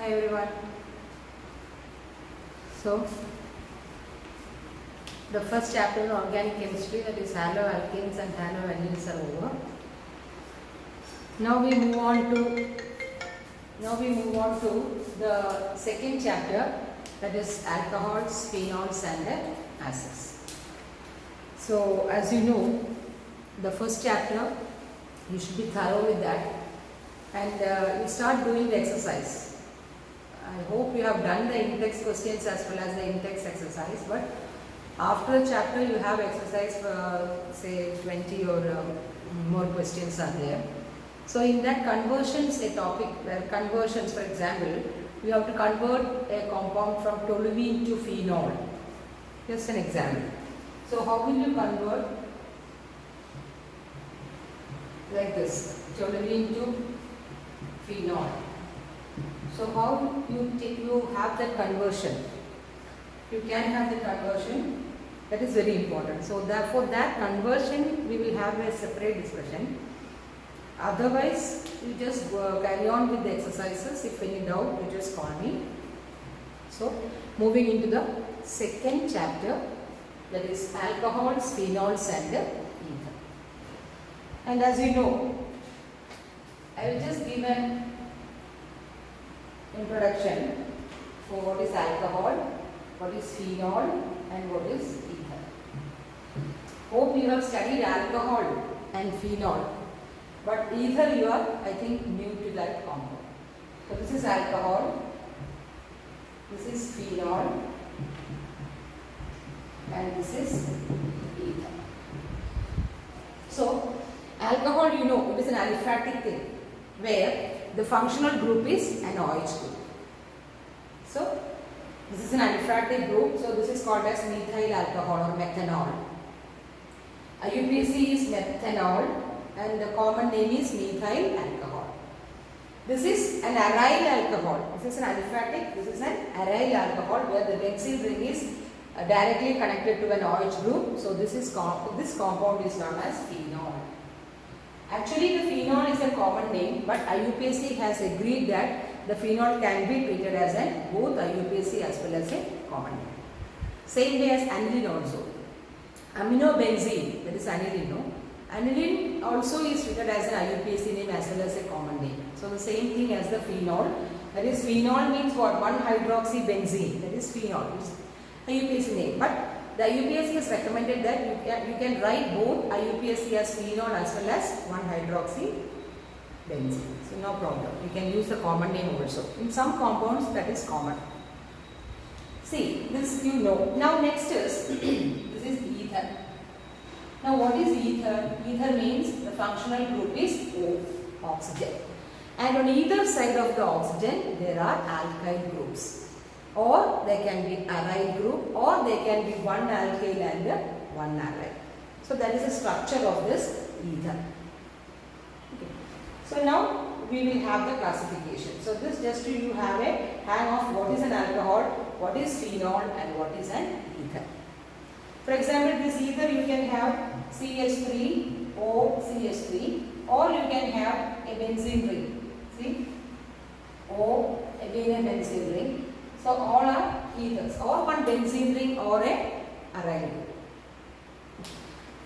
Hi everyone. So, the first chapter in organic chemistry, that is haloalkanes and haloallenes, are over. Now we move on to the second chapter, that is alcohols, phenols and acids. So as you know, the first chapter you should be thorough with that, and you start doing the exercise. I hope you have done the in-text questions as well as the in-text exercise, but after the chapter you have exercise for say 20 or more questions are there. So in that conversions, a topic where conversions, for example, you have to convert a compound from toluene to phenol. Just an example. So how will you convert? Like this, toluene to phenol. So how you have that conversion? You can have the conversion. That is very important. So therefore that conversion we will have a separate discussion. Otherwise you just carry on with the exercises. If any doubt, you just call me. So moving into the second chapter, that is alcohols, phenols and ether. And as you know, I will just give an introduction for what is alcohol, what is phenol and what is ether. Hope you have studied alcohol and phenol, but ether you are, I think, new to that compound. So this is alcohol, this is phenol and this is ether. So alcohol, you know, it is an aliphatic thing where the functional group is an OH group. So this is an aliphatic group, so this is called as methyl alcohol or methanol. IUPAC is methanol and the common name is methyl alcohol. This is an aryl alcohol. This is an aliphatic, this is an aryl alcohol where the benzene ring is directly connected to an OH group. So this compound is known as phenol. Actually the phenol is a common name, but IUPAC has agreed that the phenol can be treated as both IUPAC as well as a common name. Same way as aniline also. Aminobenzene, that is aniline, no? Aniline also is treated as an IUPAC name as well as a common name. So the same thing as the phenol. That is, phenol means what? 1-hydroxybenzene. That is phenol. It's IUPAC name. But the IUPAC has recommended that you can write both IUPAC as phenol as well as 1-hydroxybenzene. So no problem. You can use the common name also. In some compounds that is common. See, this you know. Now next is, this is ether. Now what is ether? Ether means the functional group is O, oxygen. And on either side of the oxygen there are alkyl groups. Or they can be aryl group, or they can be one alkyl and one aryl. So that is the structure of this ether. Okay. So now we will have the classification. So this just to you have a hang of what is an alcohol, what is phenol and what is an ether. For example, this ether you can have CH3 or CH3, or you can have a benzene ring. See? Or again a benzene ring. So all are ethers, or one benzene ring or a aryl group.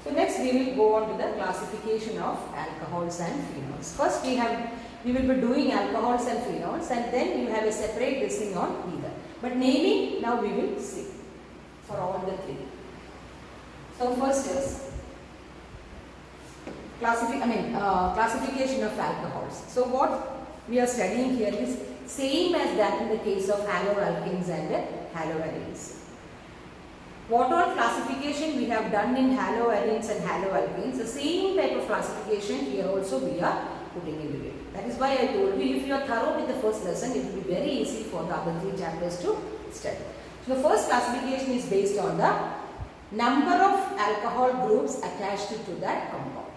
So next we will go on to the classification of alcohols and phenols. First we will be doing alcohols and phenols, and then you have a separate listing on ether. But naming now we will see for all the three. So first is classification of alcohols. So what we are studying here is same as that in the case of haloalkanes and haloallenes. What all classification we have done in haloallenes and haloalkanes, the same type of classification here also we are putting into it. That is why I told you, if you are thorough with the first lesson, it will be very easy for the other three chapters to study. So the first classification is based on the number of alcohol groups attached to that compound.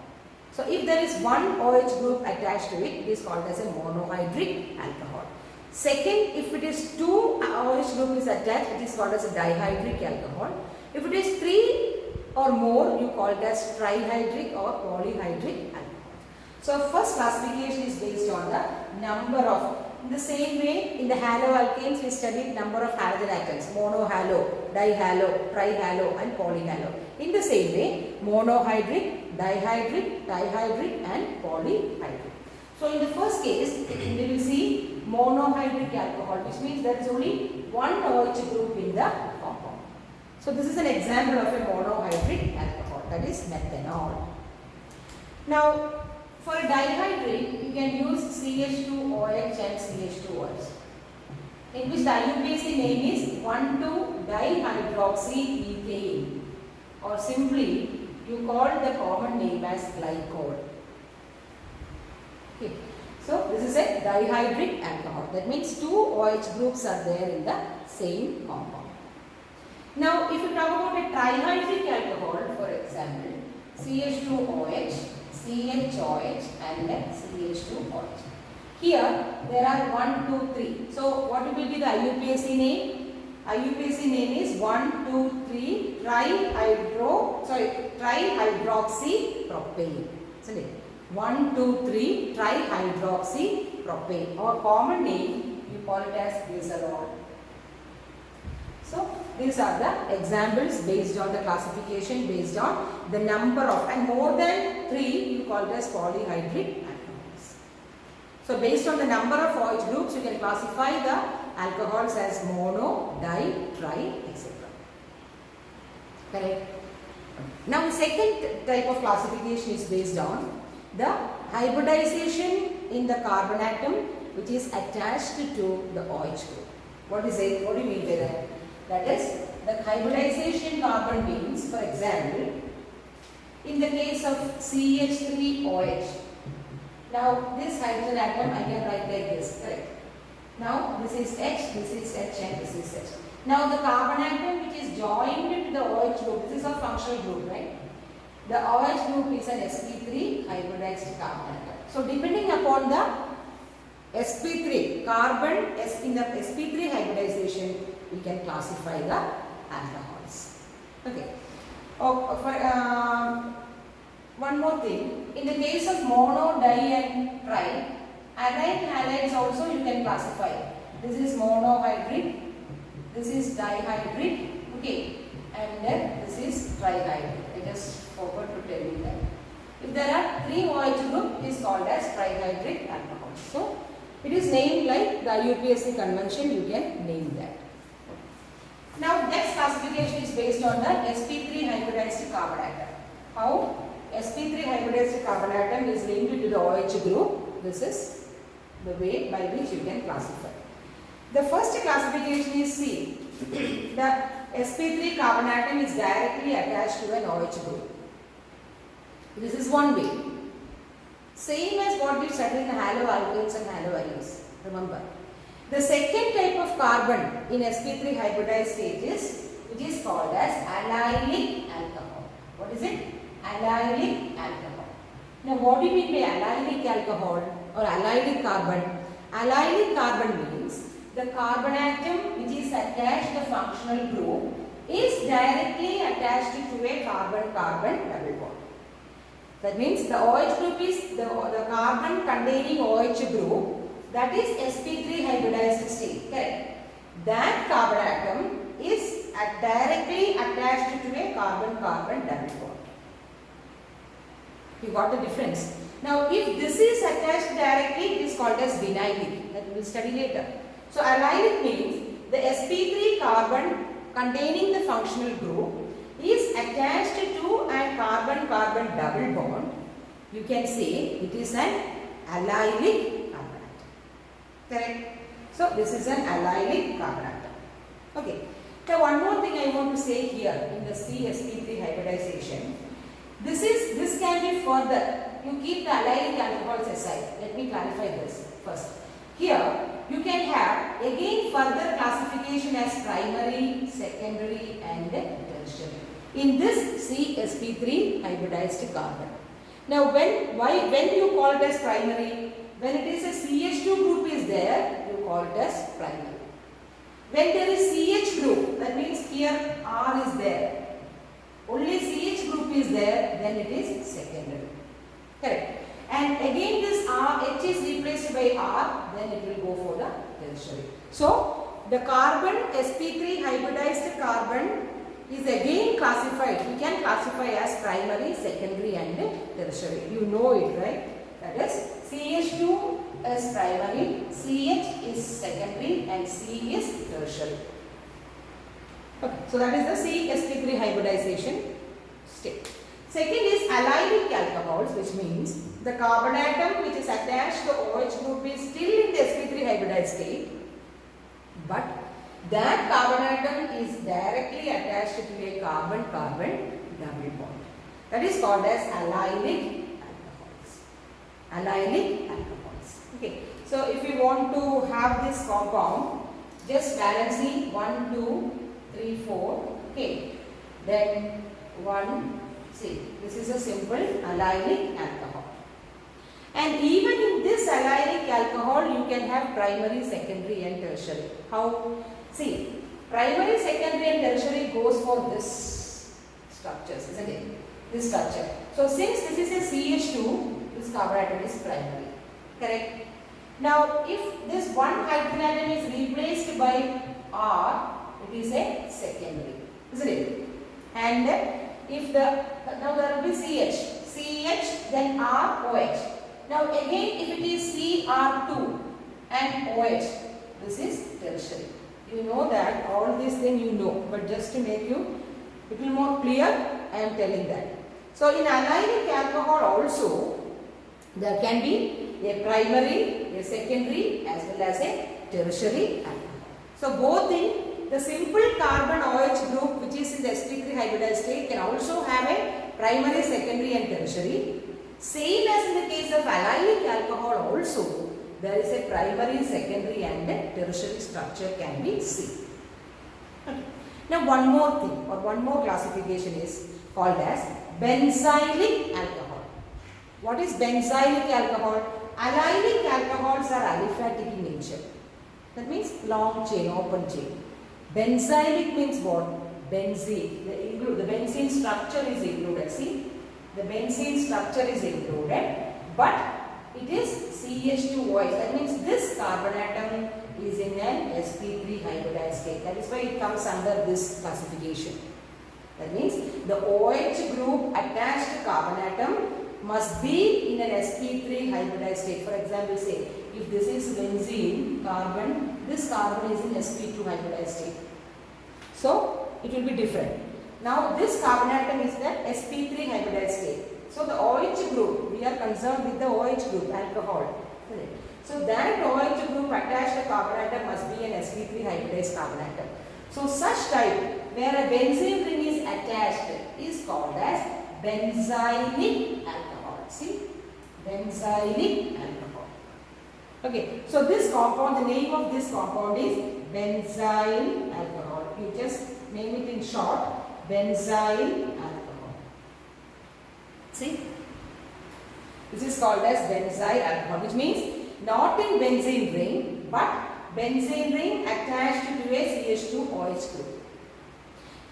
So if there is one OH group attached to it, it is called as a monohydric alcohol. Second, if it is two OH group is attached, it is called as a dihydric alcohol. If it is three or more, you call it as trihydric or polyhydric alcohol. So first classification is based on the number of In the same way, in the haloalkanes, we studied number of halogen atoms: monohalo, dihalo, trihalo, and polyhalo. In the same way, monohydric, dihydric, dihydric, and polyhydric. So, in the first case, we will see monohydric alcohol, which means there is only one OH group in the compound. So, this is an example of a monohydric alcohol, that is methanol. Now, for dihydric, you can use CH2OH and CH2OH, in which the IUPAC name is 1,2-dihydroxyethane, or simply you call the common name as glycol. Okay. So, this is a dihydric alcohol. That means two OH groups are there in the same compound. Now, if you talk about a trihydric alcohol, for example, CH2OH, CHOH and CH2OH. Here, there are 1, 2, 3. So, what will be the IUPAC name? IUPAC name is 1, 2, 3 trihydroxypropane. Isn't it? 1, 2, 3 trihydroxypropane, or common name you call it as glycerol. So, these are the examples based on the classification, based on the number of, and more than 3 you call it as polyhydric alcohols. So, based on the number of OH groups, you can classify the alcohols as mono, di, tri, etc. Correct? Now, the second type of classification is based on the hybridization in the carbon atom which is attached to the OH group. What is it? What do you mean by that? That is, the hybridization carbon means, for example, in the case of CH3OH. Now, this hydrogen atom I can write like this, correct? Now, this is H, and this is H. Now, the carbon atom which is joined to the OH group, this is a functional group, right? The OH group is an sp3 hybridized carbon atom. So, depending upon the sp3 carbon in the sp3 hybridization, we can classify the alcohols. Okay. One more thing. In the case of mono, di, and tri, aryl halides also you can classify. This is monohydric, this is dihydric, okay, and then this is trihydric. I just forgot to tell you that. If there are 3 OH group, it is called as trihydric alcohol. So, it is named like the IUPAC convention, you can name that. Now, next classification is based on the sp3 hybridized carbon atom. How? sp3 hybridized carbon atom is linked to the OH group. This is the way by which you can classify. The first classification is C. The sp3 carbon atom is directly attached to an OH group. This is one way. Same as what we studied in the haloalkanes and haloarynes. Remember. The second type of carbon in sp3 hybridized state is, which is called as allylic alcohol. What is it? Allylic alcohol. Now, what do you mean by allylic alcohol or allylic carbon? Allylic carbon means the carbon atom which is attached to the functional group is directly attached to a carbon-carbon double bond. That means the OH group is the carbon containing OH group, that is sp3 hybridized state, correct? That carbon atom is directly attached to a carbon-carbon double bond. You got the difference? Now, if this is attached directly, it is called as vinylic, that we will study later. So, allylic means the sp3 carbon containing the functional group is attached to a carbon-carbon double bond. You can say it is an allylic carbon atom. Correct? So, this is an allylic carbon atom. Okay. Now, one more thing I want to say here in the sp3 hybridization. This can be further. You keep the allylic alcohols aside. Let me clarify this first. Here, you can have again further classification as primary, secondary, and tertiary. In this sp3 hybridized carbon. Now, when you call it as primary? When it is a CH2 group is there, you call it as primary. When there is CH group, that means here R is there. Only CH group is there, then it is secondary. Correct. and again this H is replaced by R, then it will go for the tertiary. So the carbon sp3 hybridized carbon is again classified. We can classify as primary, secondary and tertiary. You know it, right? That is CH2 is primary, CH is secondary and C is tertiary. Okay, so that is the C sp3 hybridization state. Second is allylic alcohols, which means the carbon atom which is attached to the OH group is still in the sp3 hybridized state, but that carbon atom is directly attached to a carbon-carbon double bond. That is called as allylic alcohols. Allylic alcohols. Okay, so if you want to have this compound, just balancing 1, 2, 3, 4. Okay, then 1. See, this is a simple allylic alcohol. And even in this allylic alcohol, you can have primary, secondary and tertiary. How? See, primary, secondary and tertiary goes for this structures, isn't it? This structure. So since this is a CH2, this carbon atom is primary. Correct? Now, if this one hydrogen atom is replaced by R, it is a secondary, isn't it? And if now there will be CH, then R, OH. Now again, if it is Cr2 and OH, this is tertiary. You know that, all these things you know, but just to make you a little more clear, I am telling that. So in allylic alcohol also, there can be a primary, a secondary as well as a tertiary alcohol. So both in the simple carbon OH group which is in the sp3 hybridized state can also have a primary, secondary and tertiary. Same as in the case of allylic alcohol also, there is a primary, secondary and a tertiary structure can be seen. Okay. Now one more thing or one more classification is called as benzylic alcohol. What is benzylic alcohol? Allylic alcohols are aliphatic in nature. That means long chain, open chain. Benzylic means what? Benzene. The benzene structure is included. See, the benzene structure is included, but it is CH2OH. That means this carbon atom is in an sp3 hybridized state. That is why it comes under this classification. That means the OH group attached to carbon atom must be in an sp3 hybridized state. For example, say if this is benzene carbon, this carbon is in sp2 hybridized state. So it will be different. Now this carbon atom is the sp3 hybridized state. So the OH group, we are concerned with the OH group, alcohol. So that OH group attached to carbon atom must be an sp3 hybridized carbon atom. So such type where a benzene ring is attached is called as benzylic alcohol. See, benzylic alcohol. Okay, so this compound, the name of this compound is benzyl alcohol. You just name it in short, benzyl alcohol. See, this is called as benzyl alcohol, which means not in benzene ring, but benzene ring attached to a CH2OH group.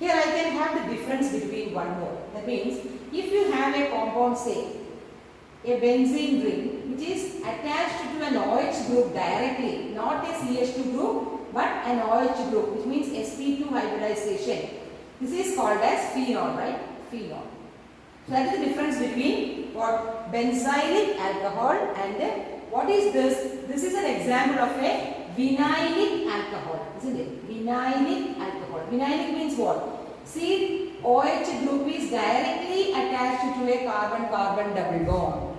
Here I can have the difference between one more. That means if you have a compound, say a benzene ring which is attached to an OH group directly, not a CH2 group but an OH group, which means sp2 hybridization. This is called as phenol, right? Phenol. So that is the difference between what benzylic alcohol and what is this? This is an example of a vinylic alcohol, isn't it? Vinylic alcohol. Vinylic means what? See, OH group is directly attached to a carbon-carbon double bond.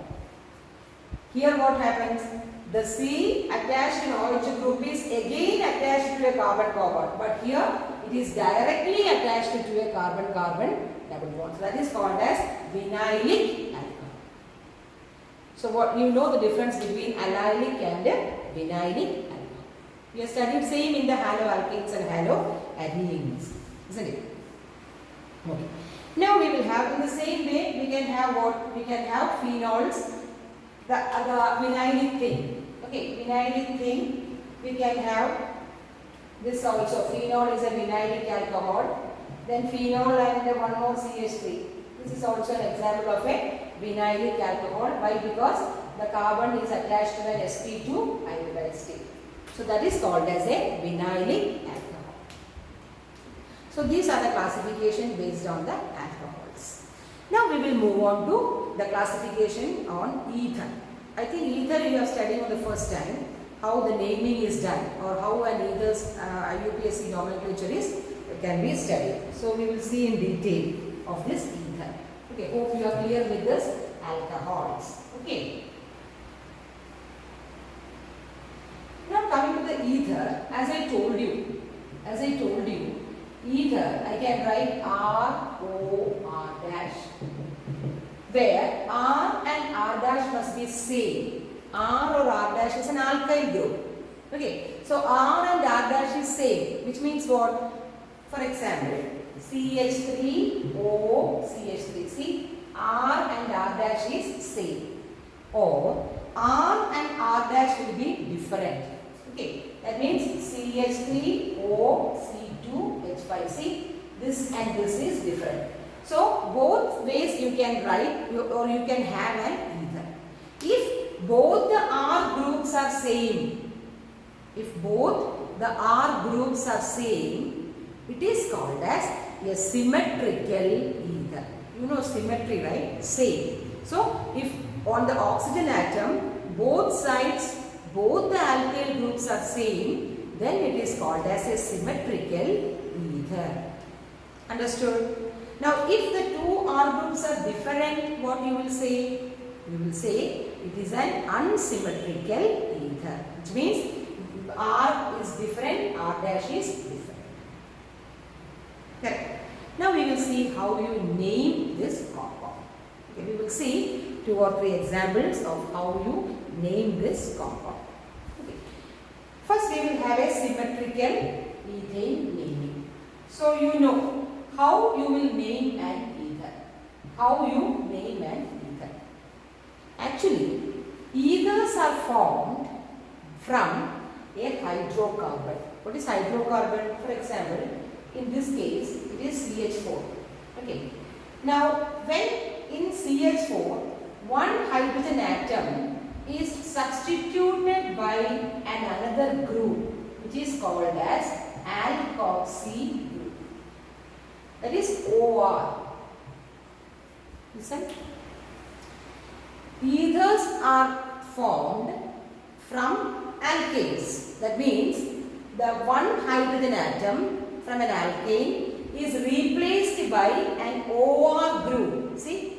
Here what happens? The C attached in OH group is again attached to a carbon-carbon, but here it is directly attached to a carbon-carbon double bond. So that is called as vinylic alcohol. So what you know the difference between allylic and vinylic alcohol. We have studied same in the haloalkanes and haloarenes, isn't it? Okay. Now we will have in the same way, we can have what? We can have phenols, the vinylic thing. Okay, vinylic thing, we can have this also. Phenol is a vinylic alcohol. Then phenol and one more CH3. This is also an example of a vinylic alcohol. Why? Because the carbon is attached to an sp2 iodide state. So that is called as a vinylic alcohol. So these are the classification based on the alcohols. Now we will move on to the classification on ether. I think ether you have studied for the first time, how the naming is done or how an ether's IUPAC nomenclature is can be studied. So we will see in detail of this ether. Okay, hope you are clear with this alcohols. Okay. Now coming to the ether, as I told you, ether I can write ROR dash, where R and R dash must be same. R or R dash is an alkyl group. Okay, so R and R dash is same, which means what? For example, CH3O CH3. See, R and R dash is same, or R and R dash will be different. Okay, that means CH3O C2H5. See, this and this is different. So both ways you can write or you can have an ether. If both the R groups are same, it is called as a symmetrical ether. You know symmetry, right? Same. So if on the oxygen atom both sides, both the alkyl groups are same, then it is called as a symmetrical ether. Understood? Now if the two R groups are different, what you will say? You will say it is an unsymmetrical ether, which means R is different, R dash is different. Correct. Now we will see how you name this compound. Okay, we will see 2 or 3 examples of how you name this compound. Okay. First we will have a symmetrical ethane naming. So you know how you will name an ether. Actually, ethers are formed from a hydrocarbon. What is hydrocarbon? For example, in this case, it is CH4. Okay. Now, when in CH4, one hydrogen atom is substituted by another group, which is called as alkoxy group. That is OR. Listen. Ethers are formed from alkanes. That means the one hydrogen atom from an alkane is replaced by an OR group. See,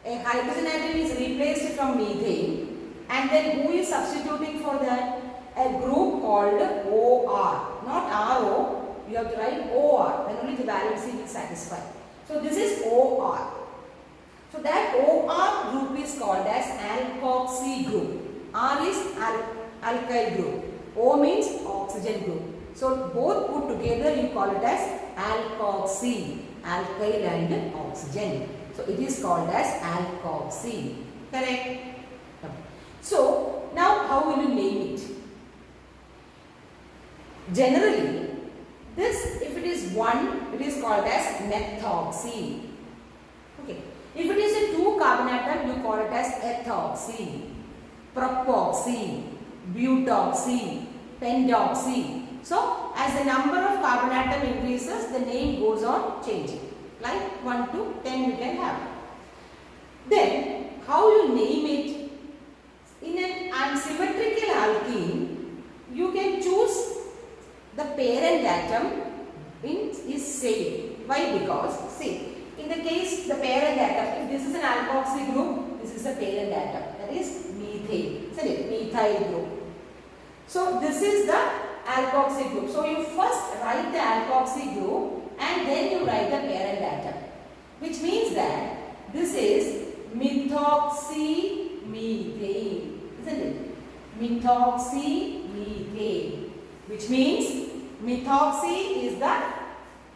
a hydrogen atom is replaced from methane, and then who is substituting for that? A group called OR, not RO. You have to write OR, then only the valency will satisfy. So this is OR. So that OR group is called as alkoxy group. R is alkyl group. O means oxygen group. So both put together you call it as alkoxy, alkyl and oxygen. So it is called as alkoxy. Correct? So now how will you name it? Generally, this if it is one, it is called as methoxy. Okay. If it is a 2 carbon atom, you call it as ethoxy, propoxy, butoxy, pentoxy. So, as the number of carbon atom increases, the name goes on changing. Like 1 to 10 you can have. Then, how you name it? In an unsymmetrical alkene, you can choose the parent atom is same. Why? Because, see, in the case the parent atom, if this is an alkoxy group, this is a parent atom, that is methane, isn't it? Methyl group. So this is the alkoxy group. So you first write the alkoxy group and then you write the parent atom, which means that this is methoxy methane, isn't it? Methoxy methane, which means methoxy is the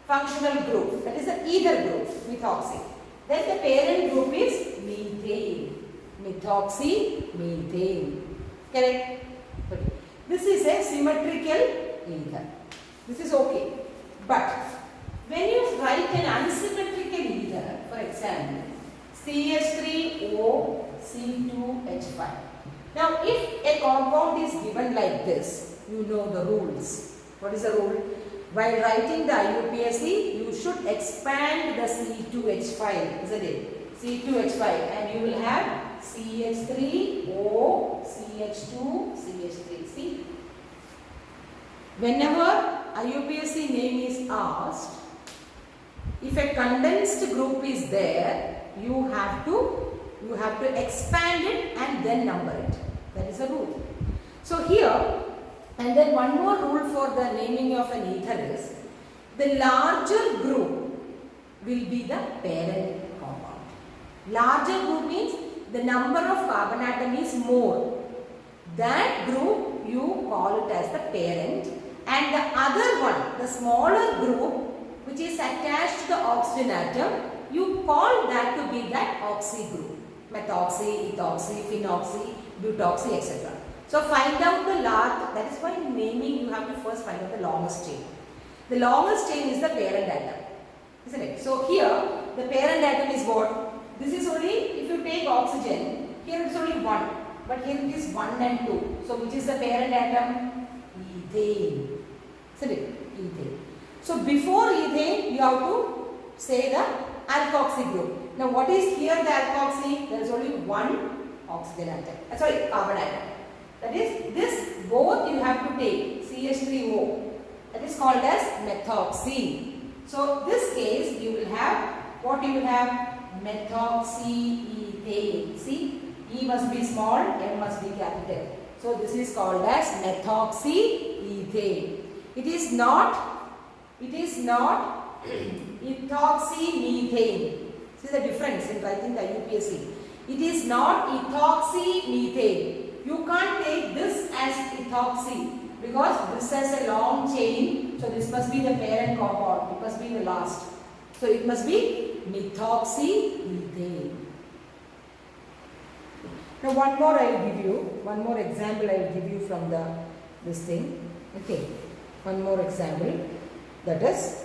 functional group, that is the ether group, methoxy. Then the parent group is methane, methoxy methane. Correct? Okay. This is a symmetrical ether. This is okay. But when you write an unsymmetrical ether, for example, CH3O C2H5. Now if a compound is given like this, you know the rules. What is the rule? While writing the IUPAC, you should expand the C2H5, isn't it? C2H5, and you will have CH3O CH2 CH3. See? Whenever IUPAC name is asked, if a condensed group is there, you have to expand it and then number it. That is a rule. So here, and then one more rule for the naming of an ether is, the larger group will be the parent compound. Larger group means the number of carbon atom is more. That group you call it as the parent, and the other one, the smaller group which is attached to the oxygen atom, you call that to be that oxy group. Methoxy, ethoxy, phenoxy, butoxy, etc. So find out the large, that is why in naming you have to first find out the longest chain. The longest chain is the parent atom, isn't it? So here the parent atom is what? This is only, if you take oxygen, here it is only 1, but here it is 1 and 2. So which is the parent atom? Ethane, isn't it? Ethane. So before ethane you have to say the alkoxy group. Now what is here the alkoxy? There is only 1 oxygen atom, carbon atom. That is, this both you have to take CH3O. That is called as methoxy. So this case you will have, what you will have? Methoxyethane. See, E must be small, M must be capital. So this is called as methoxyethane. It is not ethoxymethane. See the difference in writing the UPSC. It is not ethoxymethane. You can't take this as ethoxy because this has a long chain. So this must be the parent compound. It must be the last. So it must be methoxyethane. Now one more I will give you. One more example I will give you from this thing. Okay. One more example. That is,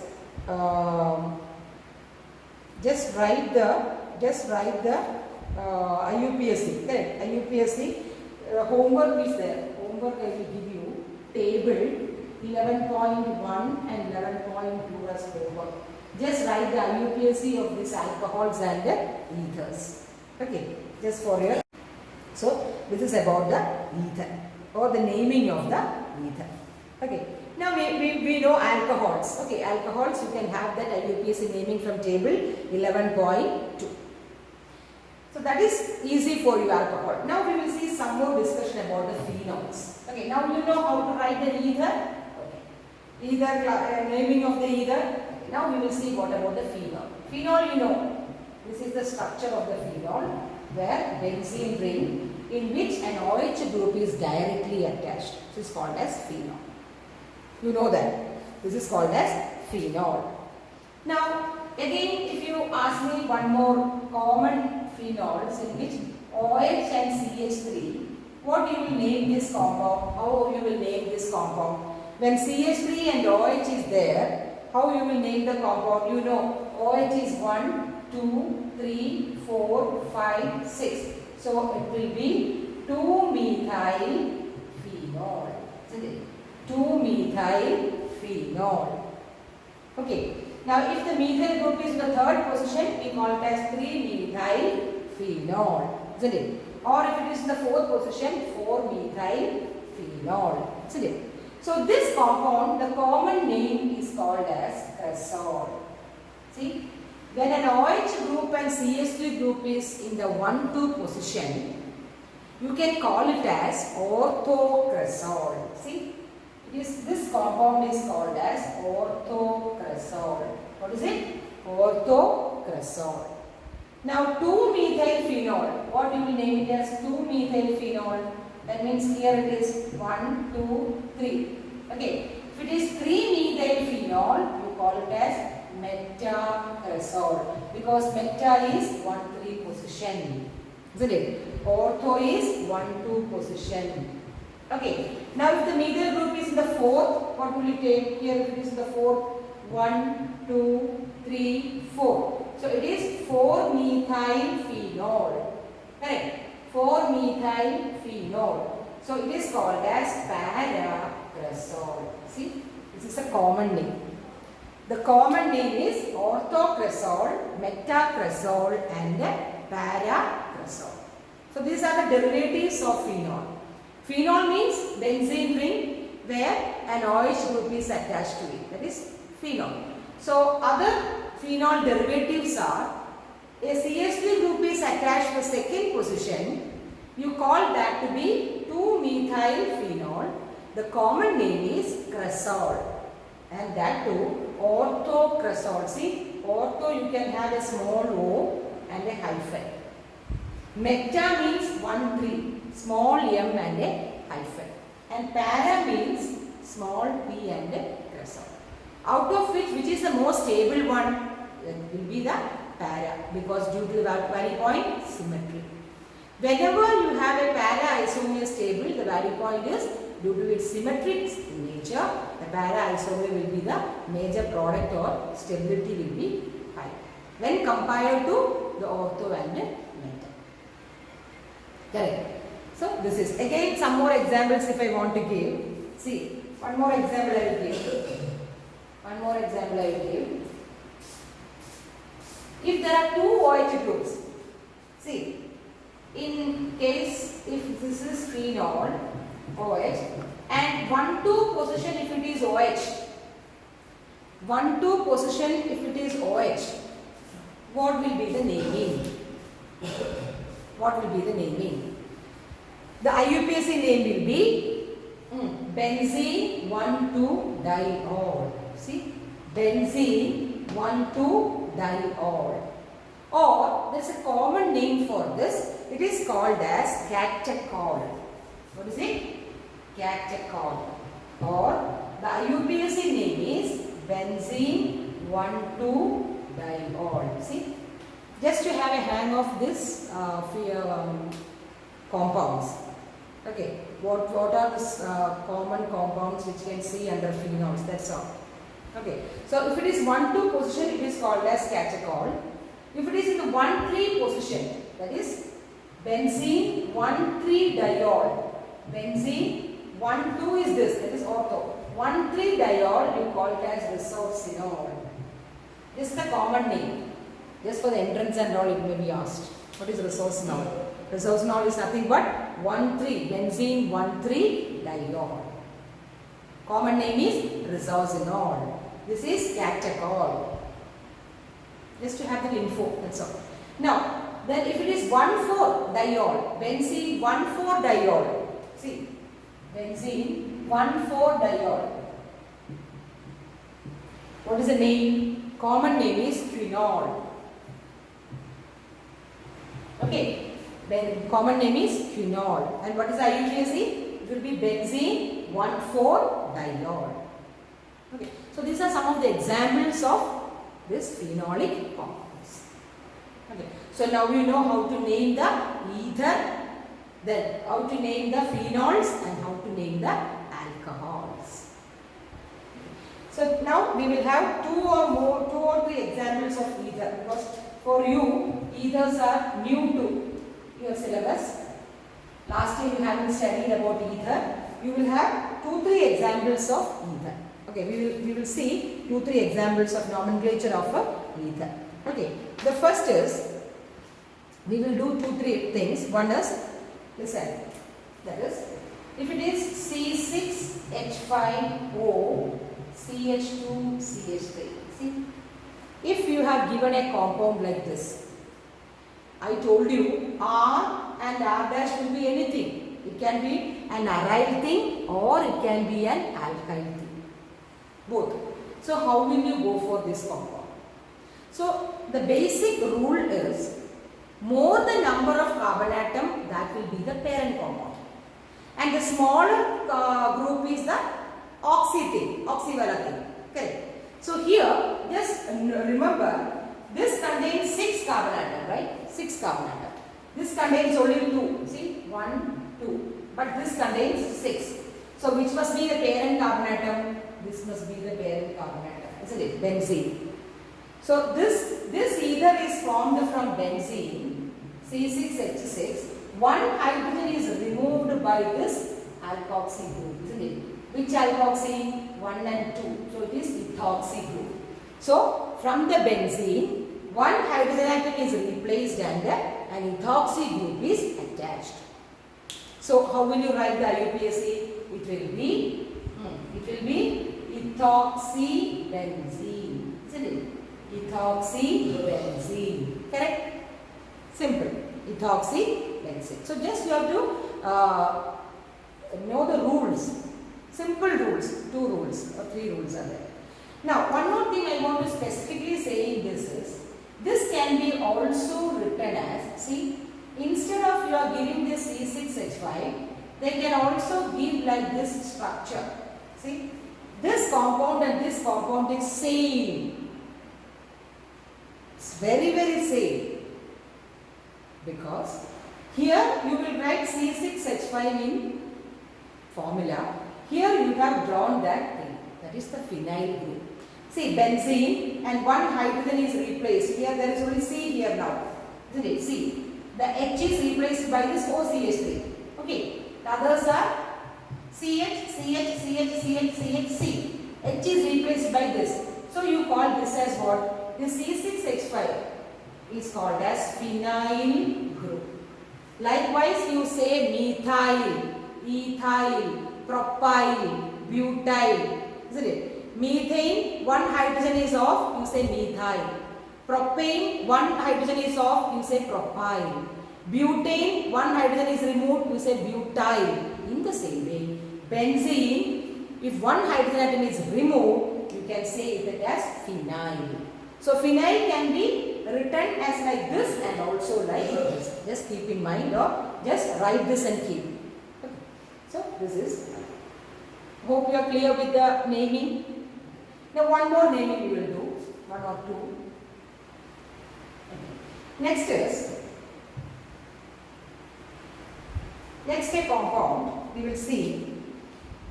just write the IUPSC. Correct. IUPSC. Homework is there. Homework I will give you. Table 11.1 and 11.2 as homework. Just write the IUPAC of these alcohols and the ethers. Okay. Just for your. So this is about the ether or the naming of the ether. Okay. Now we know alcohols. Okay. Alcohols you can have that IUPAC naming from table 11.2. So that is easy for you, alcohol. Now we will see some more discussion about the phenols. Okay, now you know how to write the ether. Okay. Ether, naming of the ether. Okay. Now we will see what about the phenol. Phenol, you know, this is the structure of the phenol, where benzene ring in which an OH group is directly attached. This is called as phenol. You know that. This is called as phenol. Now, again, if you ask me one more common phenols in which OH and CH3, what you will name this compound? How you will name this compound? When CH3 and OH is there, how you will name the compound? You know, OH is 1, 2, 3, 4, 5, 6. So it will be 2-methyl phenol. Isn't it? 2-methyl phenol. Okay. Now, if the methyl group is in the third position, we call it as 3-methyl phenol, isn't it? Or if it is in the fourth position, 4-methyl phenol, isn't it? So, this compound, the common name is called as cresol. See, when an OH group and CH3 group is in the 1-2 position, you can call it as orthocresol. See? This compound is called as orthocresol. What is it? Orthocresol. Now 2-methyl phenol. What you will name it as 2-methyl phenol? That means here it is 1, 2, 3. Okay. If it is 3-methyl phenol, you call it as metacresol. Because meta is 1-3 position. Isn't it? Ortho is 1-2 position. Okay. Now if the methyl group is in the fourth, what will you take? Here if it is in the fourth, 1, 2, 3, 4. So it is 4-methyl phenol. Correct? 4-methyl phenol. So it is called as paracresol. See, this is a common name. The common name is orthocresol, metacresol and paracresol. So these are the derivatives of phenol. Phenol means benzene ring where an OH group is attached to it. That is phenol. So other phenol derivatives are a CH3 group is attached to the second position. You call that to be 2-methyl phenol. The common name is cresol, and that too orthocresol. See, ortho you can have a small o and a hyphen. Meta means 1, 3, small m and a hyphen. And para means small p and a cresol. Out of which is the most stable one? It will be the para, because due to the value point symmetry. Whenever you have a para isomers table, the value point is due to its symmetric nature. The para isomer will be the major product or stability will be high when compared to the ortho and the meta. Correct. So this is again some more examples if I want to give. See, one more example I will give. One more example I will give. If there are two OH groups, see, in case if this is phenol OH and 1,2 position if it is OH, 1,2 position if it is OH, what will be the naming? What will be the naming? The IUPAC name will be benzene 1,2-diol. See, benzene 1,2-diol. Or there is a common name for this. It is called as catechol. What is it? Catechol. Or the IUPAC name is benzene 1,2-diol. See, just to have a hang of this compounds. Okay, what are the common compounds which you can see under phenols? That's all. Okay, so if it is 1,2 position, it is called as catechol. If it is in the 1,3 position, that is benzene 1,3-diol. Benzene 1,2 is this, that is ortho. 1,3-diol you call it as resorcinol. This is the common name. Just for the entrance and all it may be asked. What is resorcinol? Resorcinol is nothing but 1,3, benzene 1,3-diol. Common name is resorcinol. This is catechol. Just to have that info, that's all. Now, then if it is 1,4-diol, benzene 1,4-diol. See, benzene 1,4-diol. What is the name? Common name is quinol. Okay, then common name is quinol. And what is the IUPAC? It will be benzene 1,4-diol. Okay, so these are some of the examples of this phenolic compounds. Okay, so now you know how to name the ether, then how to name the phenols and how to name the alcohols. So now we will have two or three examples of ether, because for you ethers are new to your syllabus. Last year you haven't studied about ether. You will have 2-3 examples of ether. Okay, we will see 2-3 examples of nomenclature of ether. Okay, the first is, we will do 2-3 things. One is, listen, that is, if it is C6H5O CH2 CH3. See, if you have given a compound like this, I told you R and R dash will be anything. It can be an aryl thing or it can be an alkyl thing. Both. So how will you go for this compound? So the basic rule is, more the number of carbon atom, that will be the parent compound. And the smaller group is the oxy thing, oxyvala thing. Correct. So here, just remember, this contains 6 carbon atom, right? 6 carbon atom. This contains only 2. See, 1, 2. But this contains 6. So which must be the parent carbon atom? This must be the parent carbon atom. isn't it? Benzene. So this ether is formed from benzene, C6H6. One hydrogen is removed by this alkoxy group, isn't it? Which alkoxy? 1 and 2. So it is ethoxy group. So from the benzene, one hydrogen atom is replaced and an ethoxy group is attached. So how will you write the IUPAC? It will be ethoxybenzene, isn't it? Ethoxybenzene. Correct? Simple. Ethoxybenzene. So just you have to know the rules. Simple rules. 2 rules or 3 rules are there. Now one more thing I want to specifically say in this is, this can be also written as, see, instead of you are giving this C6H5, they can also give like this structure. See, this compound and this compound is same. It's very, very same. Because here you will write C6H5 in formula. Here you have drawn that thing. That is the phenyl group. See, benzene and one hydrogen is replaced. Here there is only C here now. Isn't it? See, the H is replaced by this OCH3. Okay. The others are CH, CH, CH, CH, CH, C. H is replaced by this. So you call this as what? The C6H5 is called as phenyl group. Likewise, you say methyl, ethyl, propyl, butyl. Isn't it? Methane, one hydrogen is off, you say methyl. Propane, one hydrogen is off, you say propyl. Butane, one hydrogen is removed, you say butyl. In the same way, benzene, if one hydrogen atom is removed, you can say it as phenyl. So phenyl can be written as like this and also like this. Just keep in mind, or just write this and keep. Okay. So this is. Hope you are clear with the naming. Now one more naming we will do, 1 or 2. Next is, next a compound we will see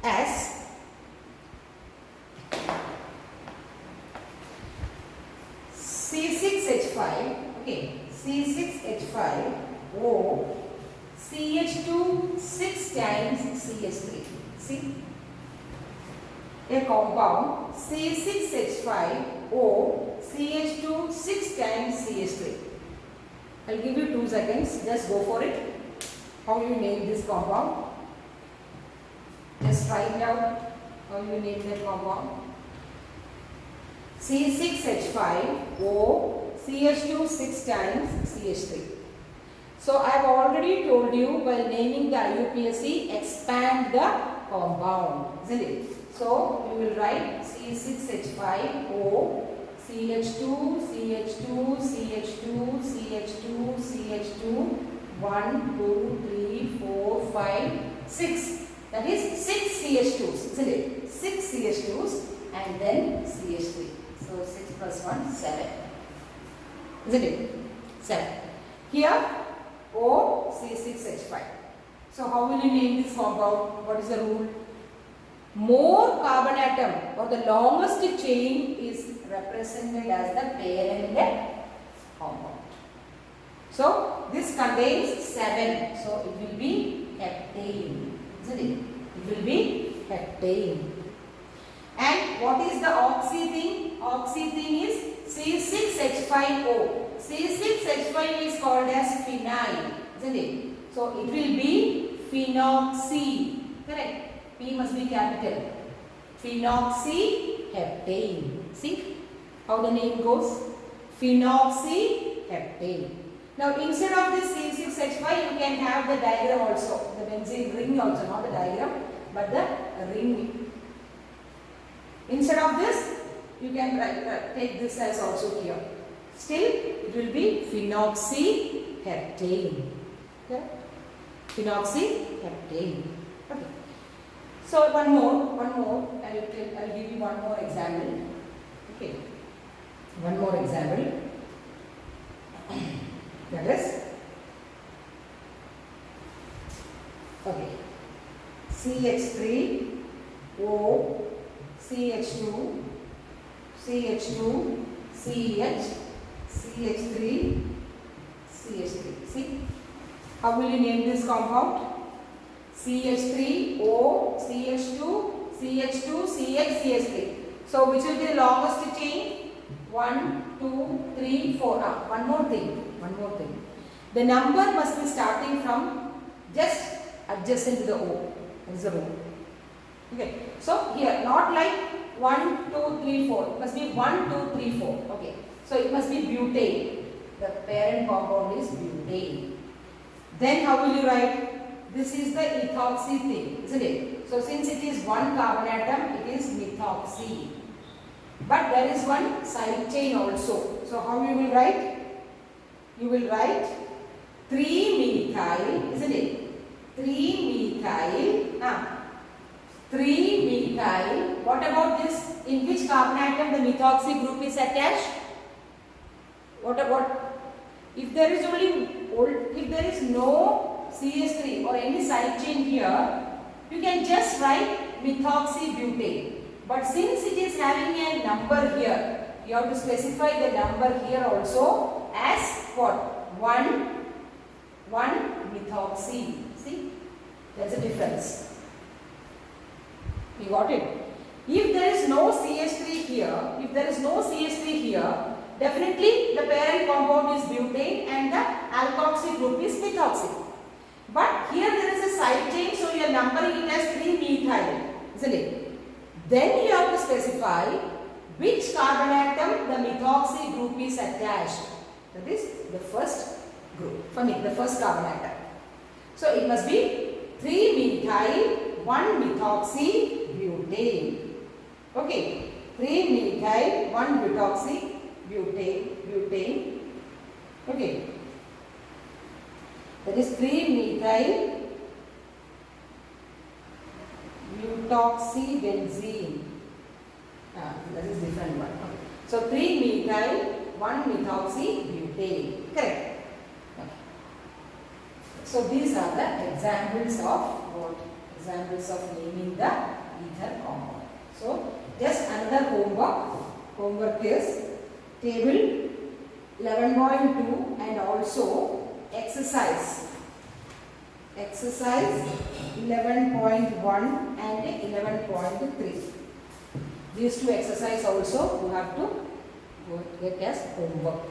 as C6H5, okay, C6H5O CH2 6 times CH3. See? A compound C6H5O CH2 6 times CH3. I'll give you 2 seconds. Just go for it. How you name this compound? Just write out how you name that compound. C6H5O CH2 6 times CH3. So I have already told you while naming the IUPAC, expand the compound, isn't it? So you will write C6H5O CH2 CH2 CH2 CH2 CH2 1 2 3 4 5 6. That is 6 CH2s, isn't it? 6 CH2s and then CH3. So 6 plus 1 7. Isn't it? 7. Here O C6H5. So how will you name this compound? What is the rule? More carbon atom or the longest chain is represented as the parent compound. So this contains 7. So it will be heptane. Isn't it? It will be heptane. And what is the oxy thing? Oxy thing is C6H5O. C6H5 is called as phenyl, isn't it? So it will be phenoxy. Correct? P must be capital. Phenoxyheptane. See how the name goes? Phenoxyheptane. Now instead of this C6H5, you can have the diagram also. The benzene ring also, not the diagram, but the ring. Instead of this, you can take this as also here. Still, it will be phenoxyheptane. Okay? Phenoxyheptane. Okay. So one more. I'll give you one more example. Okay. One more example. That is, okay, CH3O CH2 CH2, CH, CH3, CH3. See, how will you name this compound? CH3O, CH2, CH2, CH, CH3. So which will be the longest chain? 1, 2, 3, 4. One more thing. The number must be starting from just adjacent to the O. That is the rule. Okay. So here, not like 1, 2, 3, 4. It must be 1, 2, 3, 4. Okay. So it must be butane. The parent compound is butane. Then how will you write? This is the ethoxy thing, isn't it? So since it is one carbon atom, it is methoxy. But there is one side chain also. So how you will write? You will write 3-methyl, isn't it? 3-methyl. 3-methyl. What about this? In which carbon atom the methoxy group is attached? What about? If there is no CH3 or any side chain here, you can just write methoxybutane. But since it is having a number here, you have to specify the number here also as what? 1 methoxy. See, there's a difference. You got it? If there is no CH3 here, definitely the parent compound is butane and the alkoxy group is methoxy. But here there is a side chain, so you are numbering it as 3-methyl, isn't it? Then you have to specify which carbon atom the methoxy group is attached. That is the first group, the first carbon atom. So it must be 3-methyl, 1-methoxybutane. Okay, 3-methyl, 1-methoxybutane. Okay, that is 3-methyl butoxybenzene. That is different one. Okay. So 3-methyl, 1-methoxybutane. Correct. Okay. So these are the examples of what? Examples of naming the ether compound. So just another homework. Homework is table 11.2 and also exercise 11.1 and 11.3. These two exercises also you have to get as homework.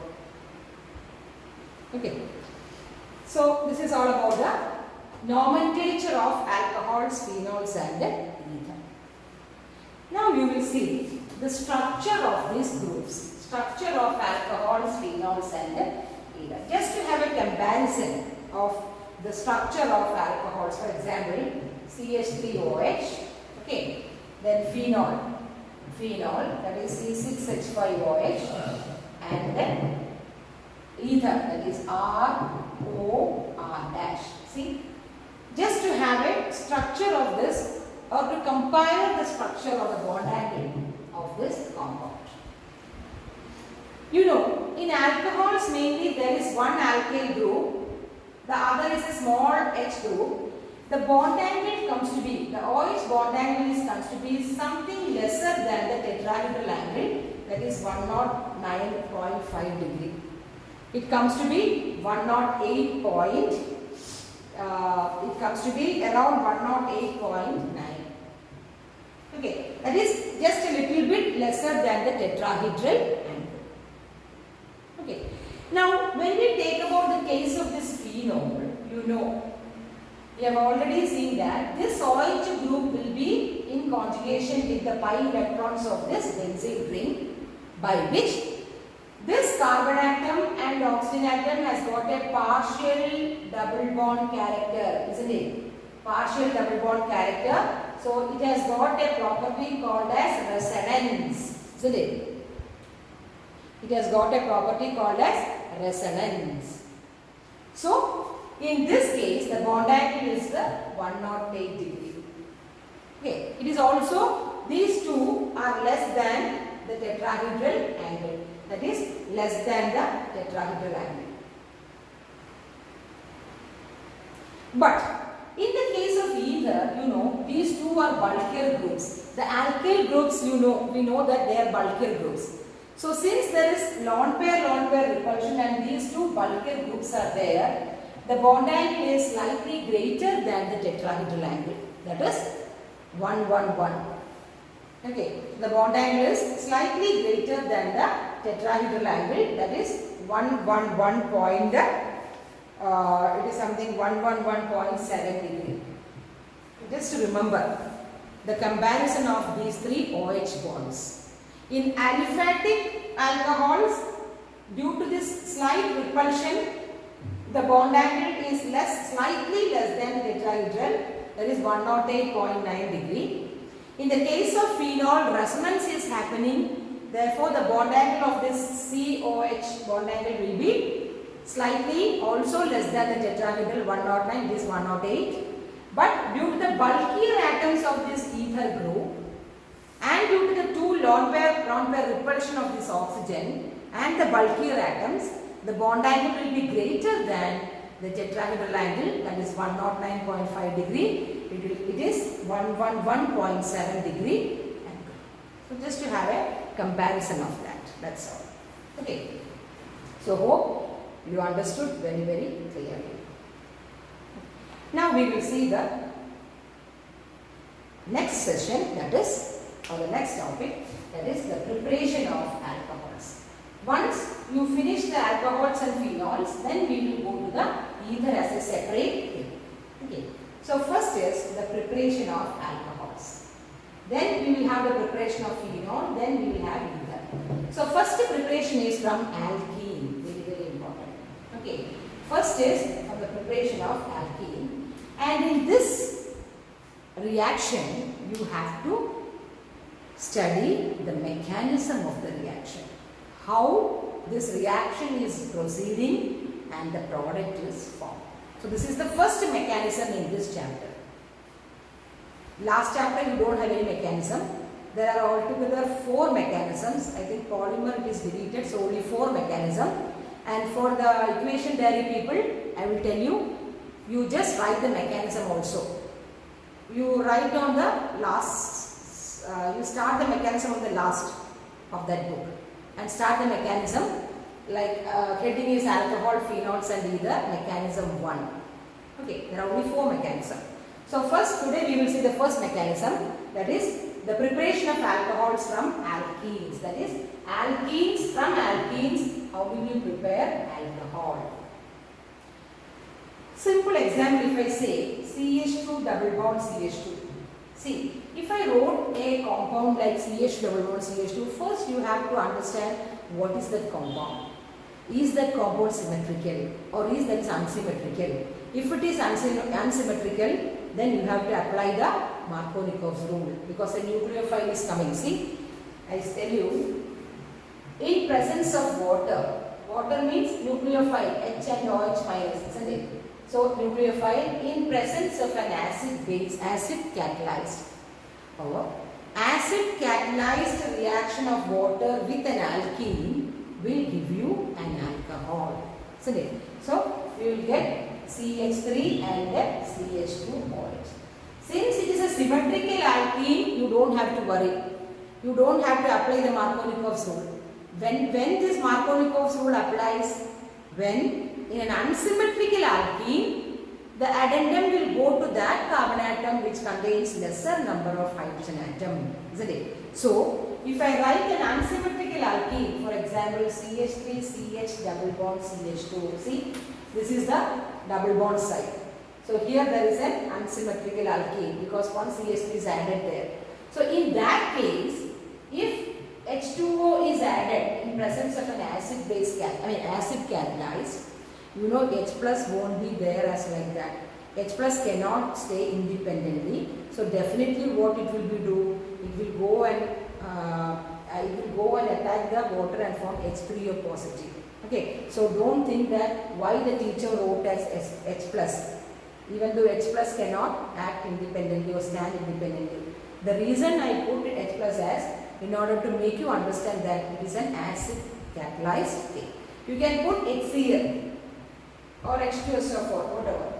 Okay. So this is all about the nomenclature of alcohols, phenols and ether. Now you will see the structure of these groups. Structure of alcohols, phenols and ether. Just to have a comparison of the structure of alcohols, for example, CH3OH, okay, then phenol, that is C6H5OH, and then ether, that is ROR dash. See, just to have a structure of this or to compare the structure of the bond angle of this compound. You know, in alcohols mainly there is one alkyl group. The other is a small H group. The bond angle comes to be, the OH bond angle comes to be something lesser than the tetrahedral angle, that is 109.5 degree. It comes to be 108 point, it comes to be around 108.9. Okay, that is just a little bit lesser than the tetrahedral angle. Okay. Now, when we take about the case of this phenol, you know, we have already seen that this OH group will be in conjugation with the pi electrons of this benzene ring, by which this carbon atom and oxygen atom has got a partial double bond character, isn't it? Partial double bond character. So, it has got a property called as resonance, isn't it? It has got a property called as resonance. So, in this case, the bond angle is the 108 degree. Okay. It is also, these two are less than the tetrahedral angle. That is less than the tetrahedral angle. But in the case of ether, ether, you know, these two are bulkier groups. The alkyl groups, you know, we know that they are bulkier groups. So since there is lone pair repulsion and these two bulkier groups are there, the bond angle is slightly greater than the tetrahedral angle. That is 111. Okay, the bond angle is slightly greater than the tetrahedral angle, that is 111 point, it is something 111.7 degree. Just to remember the comparison of these three OH bonds. In aliphatic alcohols, due to this slight repulsion, the bond angle is slightly less than tetrahedral, that is 108.9 degree. In the case of phenol, resonance is happening, therefore the bond angle of this COH bond angle will be slightly also less than the tetrahedral 109, this 108. But due to the bulkier atoms of this ether group and due to the two lone pair repulsion of this oxygen and the bulkier atoms, the bond angle will be greater than the tetrahedral angle, that is 109.5 degree. It is 111.7 degree angle. So just to have a comparison of that, that's all. Okay. So hope you understood very clearly. Now we will see the next session, that is, or the next topic, that is the preparation of alcohols. Once you finish the alcohols and phenols, then we will go to the ether as a separate thing. Okay. So first is the preparation of alcohols. Then we will have the preparation of phenol, then we will have ether. So first preparation is from alkene, very important. Okay. First is from the preparation of alkene, and in this reaction you have to study the mechanism of the reaction, how this reaction is proceeding and the product is formed. So this is the first mechanism in this chapter. Last chapter you don't have any mechanism. There are altogether 4 mechanisms. I think polymer it is deleted, so only 4 mechanisms. And for the equation dairy people, I will tell you, you just write the mechanism also. You write on the last, you start the mechanism on the last of that book and start the mechanism. Like heading is alcohol, phenols and ether, mechanism 1. Okay, there are only 4 mechanisms. So first, today we will see the first mechanism, that is the preparation of alcohols from alkenes. That is, alkenes, from alkenes, how will you prepare alcohol? Simple example, if I say CH2 double bond CH2. See, if I wrote a compound like CH double bond CH2, first you have to understand what is that compound. Is that compound symmetrical or is that unsymmetrical? If it is unsymmetrical, then you have to apply the Markovnikov's rule, because a nucleophile is coming. See, I tell you, in presence of water, water means nucleophile, H and OH minus, isn't it? So nucleophile in presence of an acid base, acid catalyzed. Or acid catalyzed reaction of water with an alkene will give you an alcohol. Isn't it? So you will get CH3 and CH2OH. Since it is a symmetrical alkene, you don't have to worry. You don't have to apply the Markovnikov's rule. When this Markovnikov's rule applies? When in an unsymmetrical alkene, the addendum will go to that carbon atom which contains lesser number of hydrogen atom, isn't it? So, if I write an unsymmetrical alkene, for example, CH3, CH double bond CH2, see, this is the double bond side. So, here there is an unsymmetrical alkene because one CH3 is added there. So, in that case, if H2O is added in presence of an acid base, acid catalyzed, you know H plus won't be there as like that. H plus cannot stay independently. So definitely what it will be do, it will go and attack the water and form H3O positive. Okay, so don't think that why the teacher wrote as H plus, even though H plus cannot act independently or stand independently. The reason I put H plus as in order to make you understand that it is an acid catalyzed thing. You can put HCl or H2SO4, whatever.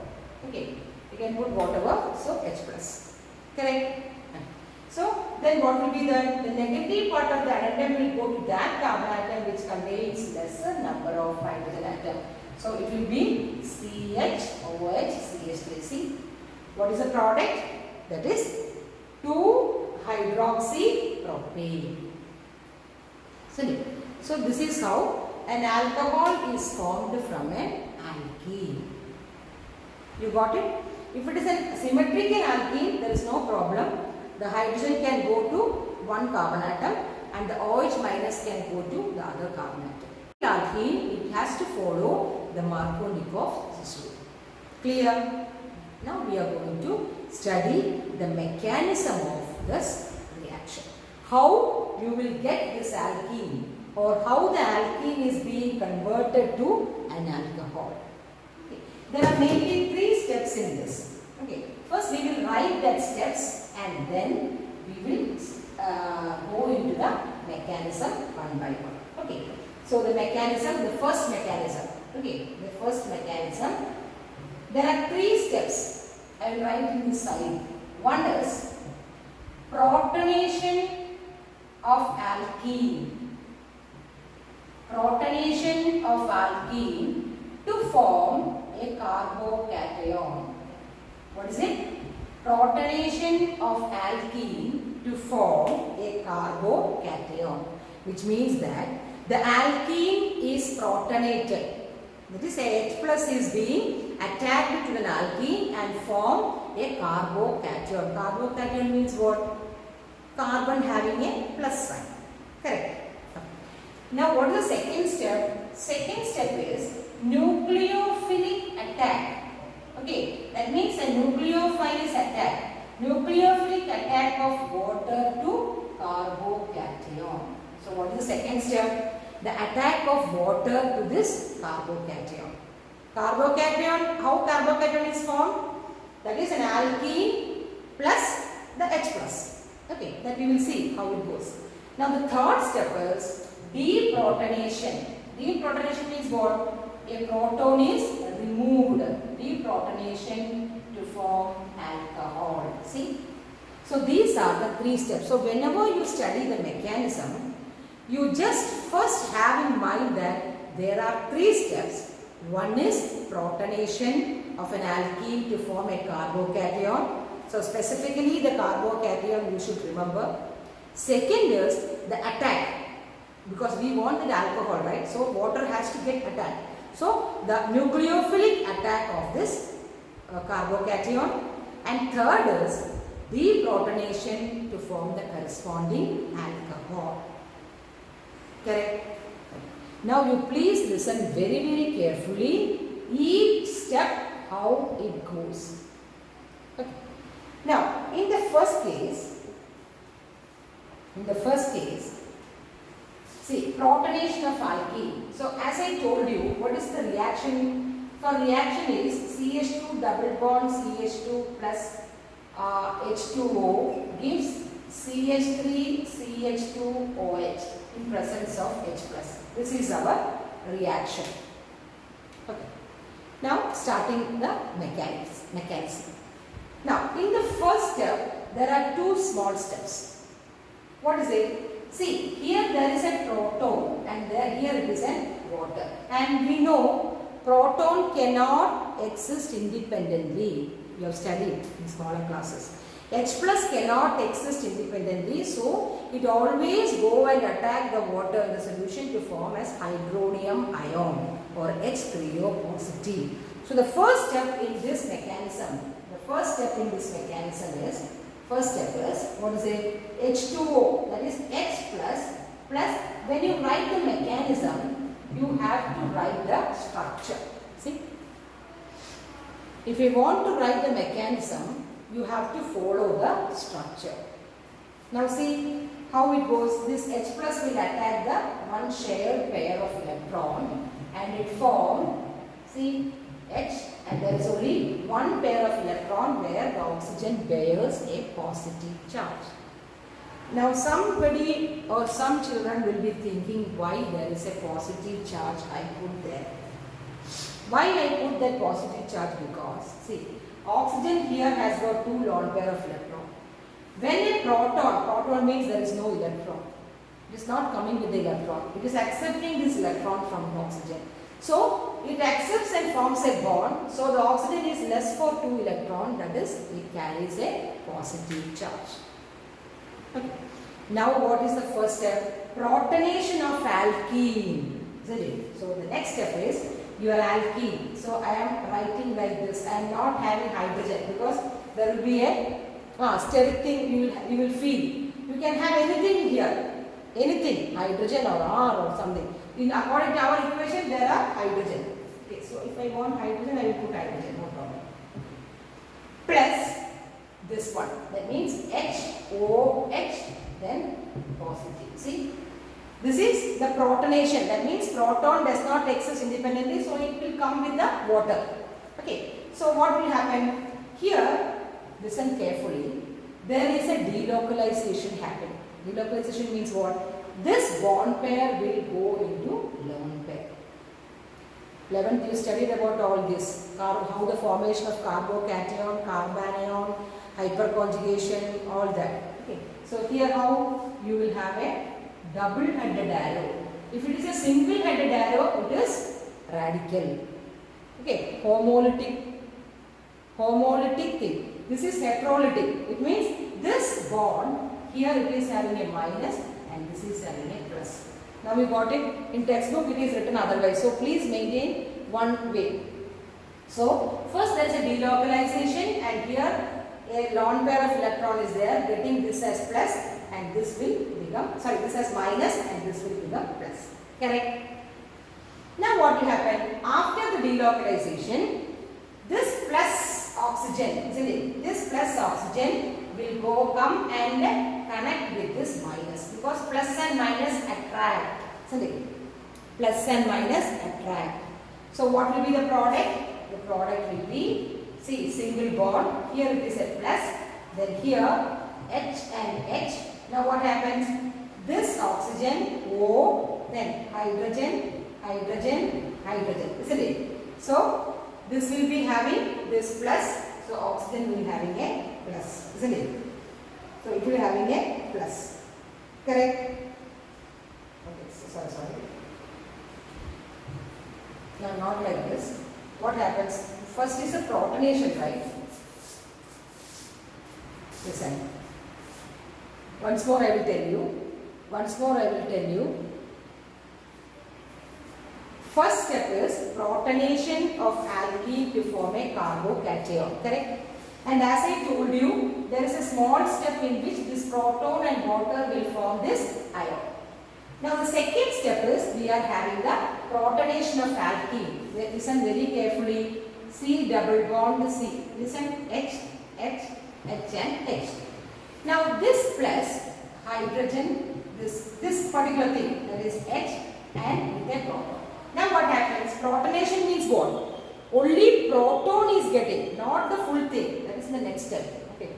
Okay. You can put whatever, so H plus. Correct? So then what will be the negative part of the addendum will go to that carbon atom which contains lesser number of hydrogen atom. So it will be CH, OH, CH3. See, what is the product? That is 2-hydroxypropane. So this is how an alcohol is formed from an alkene. You got it? If it is a symmetrical alkene, there is no problem. The hydrogen can go to one carbon atom and the OH minus can go to the other carbon atom. Alkene, it has to follow the Markovnikov system. Clear? Now we are going to study the mechanism of this reaction. How you will get this alkene or how the alkene is being converted to an alcohol. Okay. There are mainly 3 steps in this. Okay. First we will write that steps and then we will go into the mechanism one by one. Okay. So the mechanism, the first mechanism. Okay. The first mechanism. There are 3 steps. I will write in this side. One is protonation of alkene. Protonation of alkene to form a carbocation. What is it? Protonation of alkene to form a carbocation, which means that the alkene is protonated. That is, H plus is being attached to an alkene and form a carbocation. Carbocation means what? Carbon having a plus sign. Correct. Now what is the second step? Second step is nucleophilic attack. Okay, that means a nucleophile is attacked. Nucleophilic attack of water to carbocation. So what is the second step? The attack of water to this carbocation. Carbocation, how carbocation is formed? That is an alkene plus the H plus. Okay, that we will see how it goes. Now the third step is deprotonation. Deprotonation means what? A proton is removed. Deprotonation to form alcohol. See? So these are the 3 steps. So whenever you study the mechanism, you just first have in mind that there are 3 steps. One is protonation of an alkene to form a carbocation. So specifically the carbocation you should remember. Second is the attack. Because we want the alcohol, right? So water has to get attacked. So the nucleophilic attack of this carbocation. And third is deprotonation to form the corresponding alcohol. Correct? Now you please listen very, very carefully. Each step how it goes. Okay. Now in the first case, see, protonation of alkene. So as I told you, what is the reaction? For reaction is CH2 double bond CH2 plus H2O gives CH3 CH2OH in presence of H plus. This is our reaction. Okay. Now starting the mechanism. Now in the first step, there are 2 small steps. What is it? See, here there is a proton and here it is a water. And we know proton cannot exist independently. You have studied in smaller classes. H plus cannot exist independently, so it always go and attack the water in the solution to form as hydronium ion or H3O positive. So the first step in this mechanism is, first step is, what is it? H2O, that is H plus, when you write the mechanism, you have to write the structure. See? If you want to write the mechanism, you have to follow the structure. Now see how it goes. This H plus will attack the one shared pair of electron and it form, see, H, and there is only one pair of electron where the oxygen bears a positive charge. Now somebody or some children will be thinking why there is a positive charge I put there. Why I put that positive charge? Because see, Oxygen here has got 2 lone pair of electrons. When a proton means there is no electron. It is not coming with the electron. It is accepting this electron from oxygen. So, it accepts and forms a bond. So, the oxygen is less for 2 electrons. That is, it carries a positive charge. Okay. Now, what is the first step? Protonation of alkene. Isn't it? So, the next step is your alkene. So, I am writing like this. I am not having hydrogen because there will be a steric thing you will feel. You can have anything here. Anything, hydrogen or R or something. According to our equation, there are hydrogen. Okay, so if I want hydrogen, I will put hydrogen, no problem. Plus this one. That means HOH, then positive. See, this is the protonation. That means proton does not exist independently, so it will come with the water. Okay, so what will happen? Here, listen carefully. There is a delocalization happening. Delocalization means what? This bond pair will go into lone pair. 11th you studied about all this. How the formation of carbocation, carbanion, hyperconjugation, all that. Okay. So here how you will have a double-headed arrow. If it is a single-headed arrow, it is radical. Okay. Homolytic thing. This is heterolytic. It means this bond, here it is having a minus and this is having a plus. Now we got it. In textbook it is written otherwise. So please maintain one way. So first there is a delocalization and here a lone pair of electron is there, getting this as plus and this will become, this as minus and this will become plus. Correct? Now what will happen? After the delocalization, this plus oxygen, isn't it? This plus oxygen will come and connect with this minus because plus and minus attract, isn't it? Plus and minus attract. So what will be the product? The product will be, see, single bond. Here it is a plus, then here H and H. Now what happens? This oxygen O, then hydrogen, hydrogen, hydrogen, isn't it? So this will be having this plus, so oxygen will be having a plus, isn't it? So it will be having a plus. Correct? Okay, so sorry. Now not like this. What happens? First is a protonation, right? Listen. Once more I will tell you. First step is protonation of alkene to form a carbocation. Correct? And as I told you, there is a small step in which this proton and water will form this ion. Now the second step is we are having the protonation of alkene. Listen very carefully. C double bond C. Listen, H, H, H and H. Now this plus hydrogen, this particular thing, that is H and with a proton. Now what happens? Protonation means what? Only proton is getting, not the full thing. That is the next step. Okay.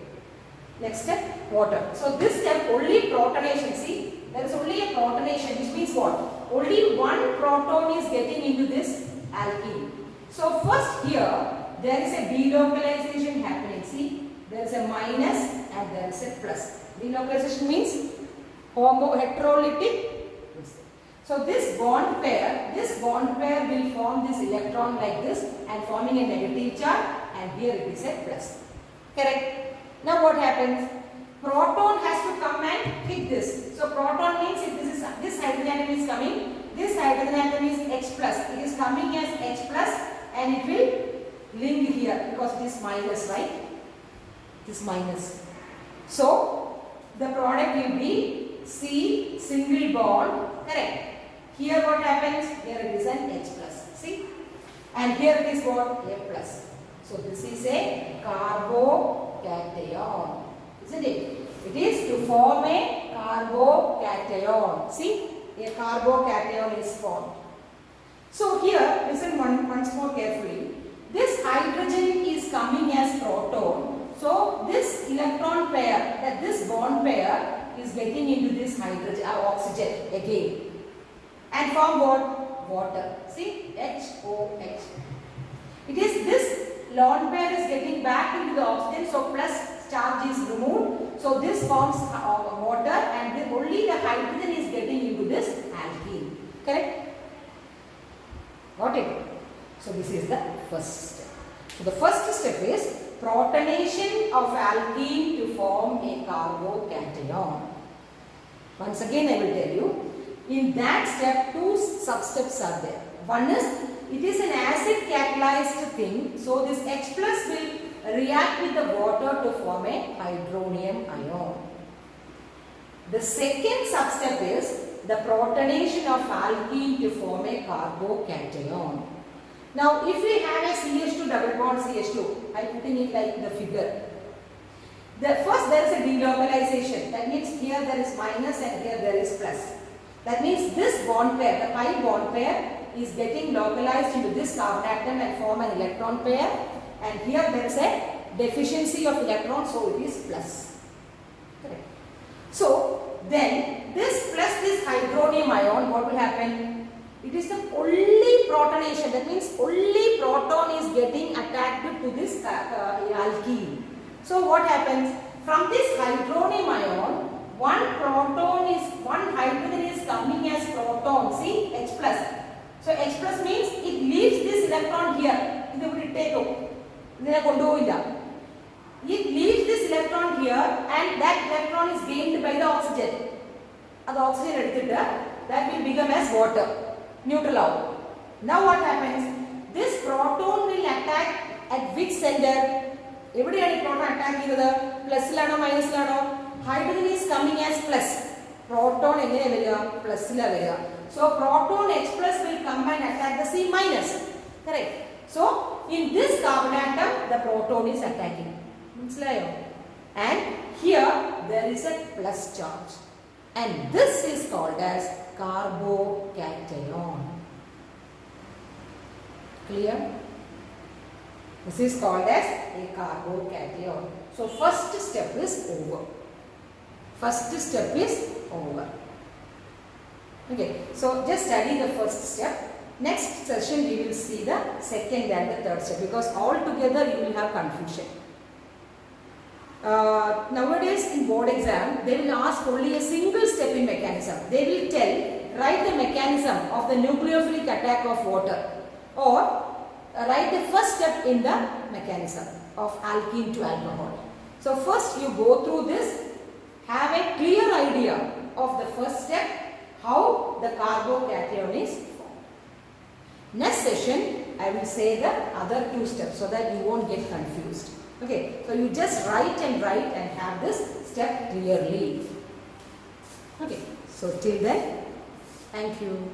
Next step, water. So this step only protonation. See, there is only a protonation, which means what? Only one proton is getting into this alkene. So first here, there is a delocalization happening. See, there is a minus and there is a plus. Delocalization means heterolytic. So this bond pair will form this electron like this and forming a negative charge, and here it is a plus. Correct? Now what happens? Proton has to come and hit this. So proton means if this hydrogen atom is coming, this hydrogen atom is H plus. It is coming as H plus and it will link here because it is minus, right? It is minus. So the product will be C single bond. Correct? Here what happens? Here it is an H plus. See? And here it is what? A plus. So this is a carbocation. Isn't it? It is to form a carbocation. See? A carbocation is formed. So here, listen once more carefully. This hydrogen is coming as proton. So this electron pair, this bond pair is getting into this hydrogen oxygen again. And form what? Water. See? HOH. It is this lone pair is getting back into the oxygen, so plus charge is removed. So this forms water, and only the hydrogen is getting into this alkene. Correct? Got it? So this is the first step. So the first step is protonation of alkene to form a carbocation. Once again I will tell you, in that step two substeps are there. One is, it is an acid catalyzed thing, so this H plus will react with the water to form a hydronium ion. The second substep is the protonation of alkene to form a carbocation. Now if we have a CH2 double bond CH2, I am putting it like the figure. First there is a delocalization, that means here there is minus and here there is plus. That means this bond pair, the pi bond pair, is getting localized into this carbon atom and form an electron pair, and here there is a deficiency of electrons, so it is plus. Correct. So then this plus this hydronium ion, what will happen? It is the only protonation, that means only proton is getting attached to this alkene. So what happens? From this hydronium ion, one hydrogen is coming as proton, see, H plus. So H plus means it leaves this electron here. It leaves this electron here, and that electron is gained by the oxygen. And the oxygen that will become as water, neutral out. Now what happens? This proton will attack at which center? Every proton attack either plus lano minus lano. Hydrogen is coming as plus. Proton plus. So proton H plus will come and attack the C minus. Correct. So in this carbon atom, the proton is attacking. And here there is a plus charge. And this is called as carbocation. Clear? This is called as a carbocation. So first step is over. First step is over. Okay, so just study the first step. Next session we will see the second and the third step, because all together you will have confusion. Nowadays in board exam, they will ask only a single step in mechanism. They will tell, write the mechanism of the nucleophilic attack of water, or write the first step in the mechanism of alkene to alcohol. So first you go through this, have a clear idea of the first step, how the carbocation is formed. Next session I will say the other two steps so that you won't get confused. Okay, so you just write and have this step clearly. Okay, so till then, thank you.